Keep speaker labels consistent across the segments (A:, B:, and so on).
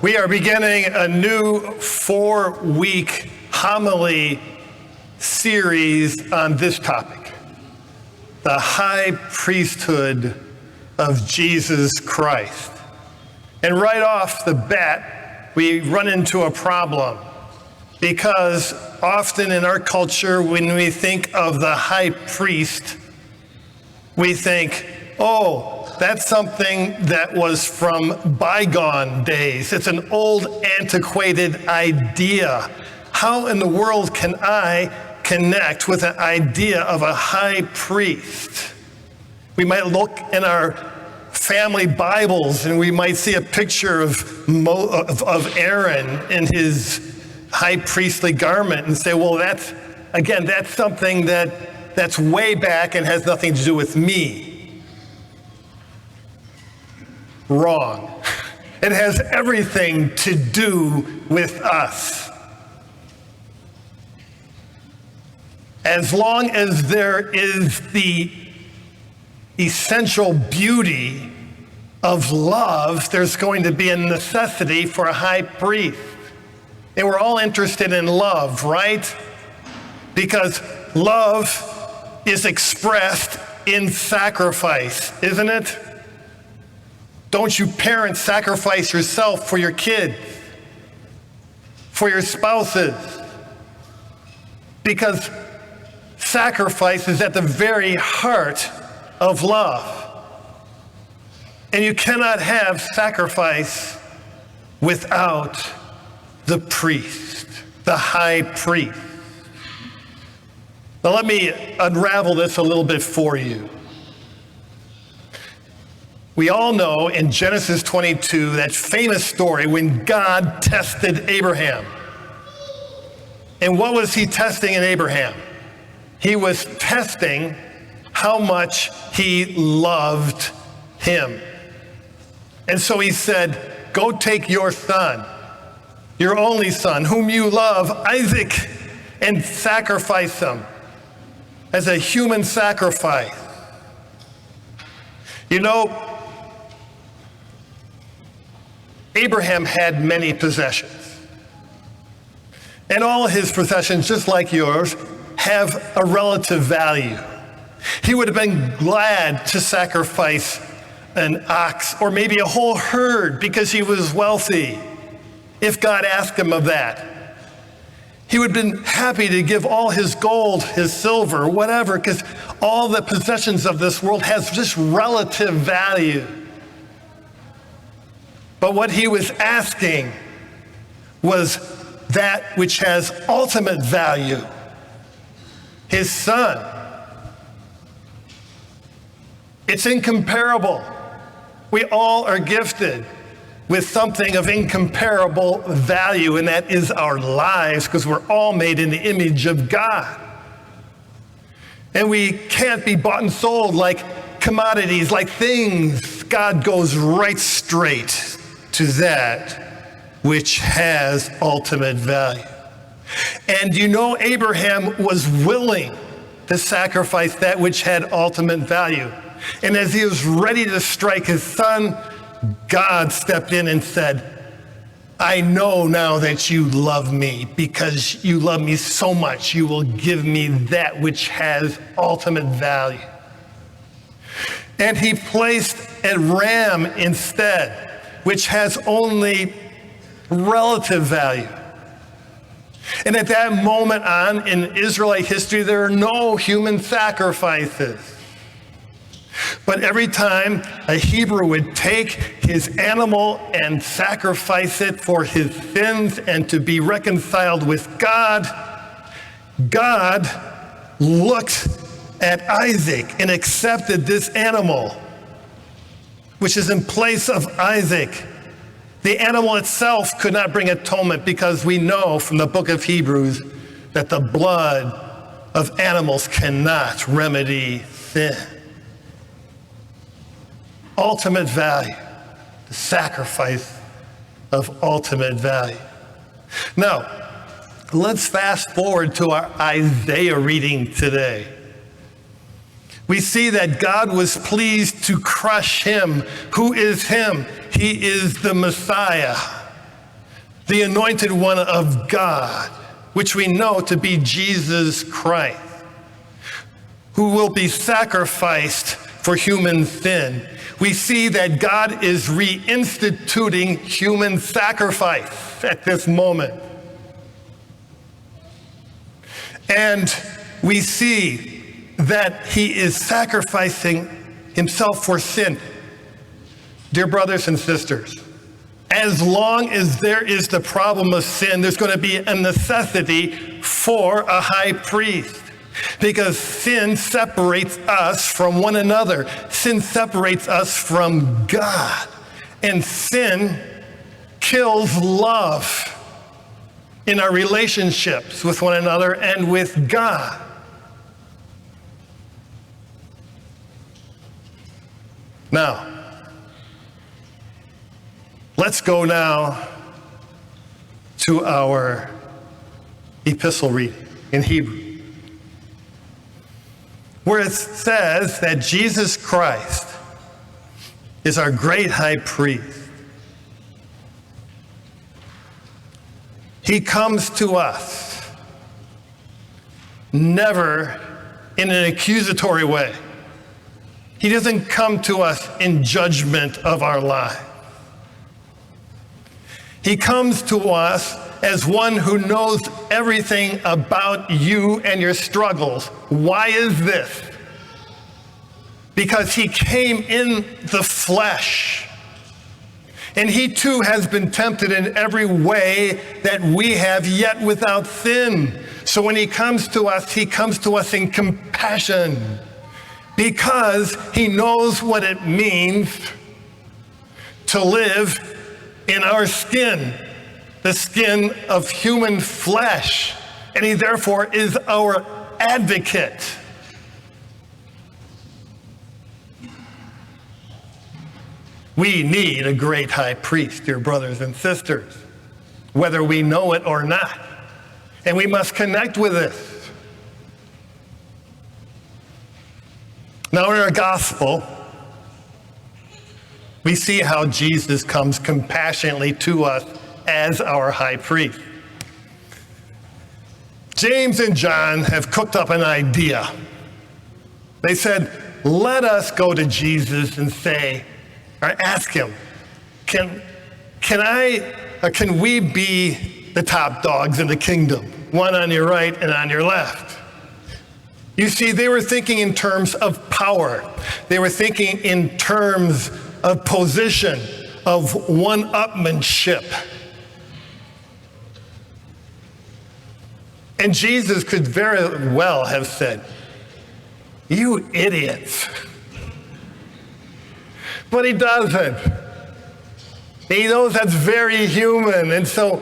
A: We are beginning a new 4-week homily series on this topic, the high priesthood of Jesus Christ. And right off the bat, we run into a problem because often in our culture, when we think of the high priest, we think, oh, that's something that was from bygone days. It's an old, antiquated idea. How in the world can I connect with an idea of a high priest? We might look in our family Bibles and we might see a picture of Aaron in his high priestly garment and say, well, that's something that's way back and has nothing to do with me. Wrong. It has everything to do with us. As long as there is the essential beauty of love, there's going to be a necessity for a high priest. And we're all interested in love, right? Because love is expressed in sacrifice, isn't it? Don't you parents sacrifice yourself for your kids, for your spouses? Because sacrifice is at the very heart of love. And you cannot have sacrifice without the priest, the high priest. Now let me unravel this a little bit for you. We all know in Genesis 22, that famous story when God tested Abraham. And what was he testing in Abraham? He was testing how much he loved him. And so he said, go take your son, your only son, whom you love, Isaac, and sacrifice him as a human sacrifice. You know, Abraham had many possessions. And all his possessions, just like yours, have a relative value. He would have been glad to sacrifice an ox or maybe a whole herd because he was wealthy, if God asked him of that. He would have been happy to give all his gold, his silver, whatever, because all the possessions of this world has just relative value. But what he was asking was that which has ultimate value, his son. It's incomparable. We all are gifted with something of incomparable value, and that is our lives, because we're all made in the image of God. And we can't be bought and sold like commodities, like things. God goes right straight to that which has ultimate value. And you know, Abraham was willing to sacrifice that which had ultimate value. And as he was ready to strike his son, God stepped in and said, I know now that you love me, because you love me so much, you will give me that which has ultimate value. And he placed a ram instead, which has only relative value. And at that moment on in Israelite history, there are no human sacrifices. But every time a Hebrew would take his animal and sacrifice it for his sins and to be reconciled with God, God looked at Isaac and accepted this animal, which is in place of Isaac. The animal itself could not bring atonement, because we know from the book of Hebrews that the blood of animals cannot remedy sin. Ultimate value, the sacrifice of ultimate value. Now, let's fast forward to our Isaiah reading today. We see that God was pleased to crush him. Who is him? He is the Messiah. the anointed one of God, which we know to be Jesus Christ, who will be sacrificed for human sin. We see that God is reinstituting human sacrifice at this moment. And we see that he is sacrificing himself for sin. Dear brothers and sisters, as long as there is the problem of sin, there's going to be a necessity for a high priest. Because sin separates us from one another. Sin separates us from God. And sin kills love in our relationships with one another and with God. Now, let's go now to our epistle reading in Hebrew, where it says that Jesus Christ is our great high priest. He comes to us never in an accusatory way. He doesn't come to us in judgment of our life. He comes to us as one who knows everything about you and your struggles. Why is this? Because he came in the flesh. And he too has been tempted in every way that we have, yet without sin. So when he comes to us in compassion, because he knows what it means to live in our skin, the skin of human flesh. And he therefore is our advocate. We need a great high priest, dear brothers and sisters, whether we know it or not. And we must connect with this. Now in our gospel, we see how Jesus comes compassionately to us as our high priest. James and John have cooked up an idea. They said, let us go to Jesus and say, or ask him, can we be the top dogs in the kingdom? One on your right and on your left. You see, they were thinking in terms of power. They were thinking in terms of position, of one-upmanship. And Jesus could very well have said, you idiots. But he doesn't. He knows that's very human. And so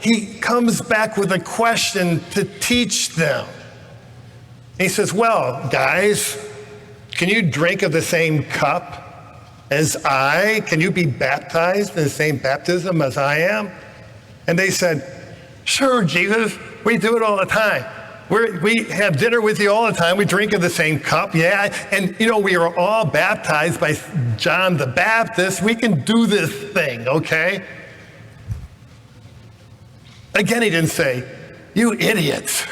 A: he comes back with a question to teach them. He says, well, guys, can you drink of the same cup as I? Can you be baptized in the same baptism as I am? And they said, sure, Jesus, we do it all the time. We have dinner with you all the time. We drink of the same cup, yeah. And, we are all baptized by John the Baptist. We can do this thing, okay? Again, he didn't say, you idiots.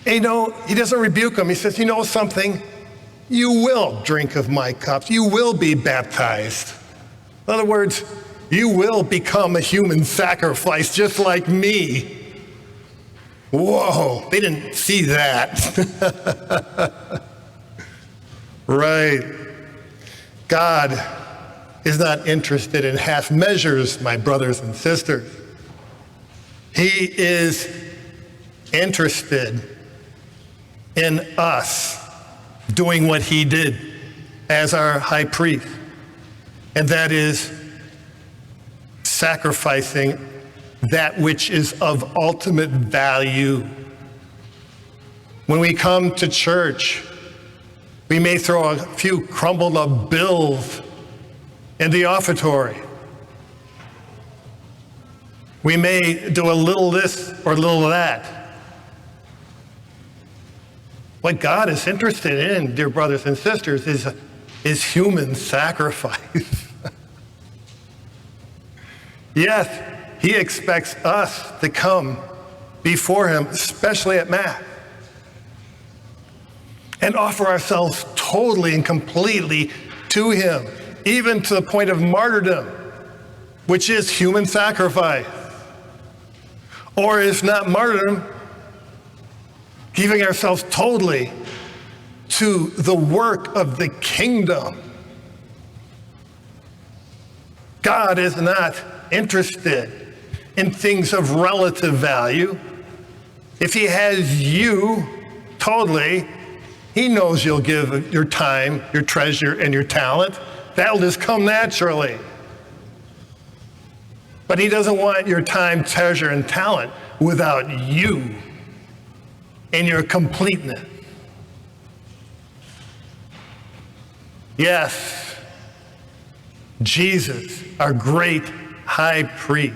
A: He doesn't rebuke them. He says, you know something? You will drink of my cups. You will be baptized. In other words, you will become a human sacrifice just like me. Whoa, they didn't see that. Right. God is not interested in half measures, my brothers and sisters. He is interested in us doing what he did as our high priest, and that is sacrificing that which is of ultimate value. When we come to church, we may throw a few crumbled up bills in the offertory. We may do a little this or a little that. What God is interested in, dear brothers and sisters, is human sacrifice. Yet, he expects us to come before him, especially at Mass, and offer ourselves totally and completely to him, even to the point of martyrdom, which is human sacrifice. Or if not martyrdom, giving ourselves totally to the work of the kingdom. God is not interested in things of relative value. If he has you totally, he knows you'll give your time, your treasure, and your talent. That'll just come naturally. But he doesn't want your time, treasure, and talent without you in your completeness. Yes, Jesus, our great high priest.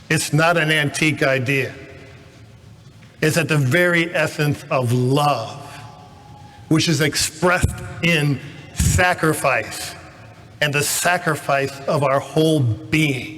A: It's not an antique idea. It's at the very essence of love, which is expressed in sacrifice and the sacrifice of our whole being.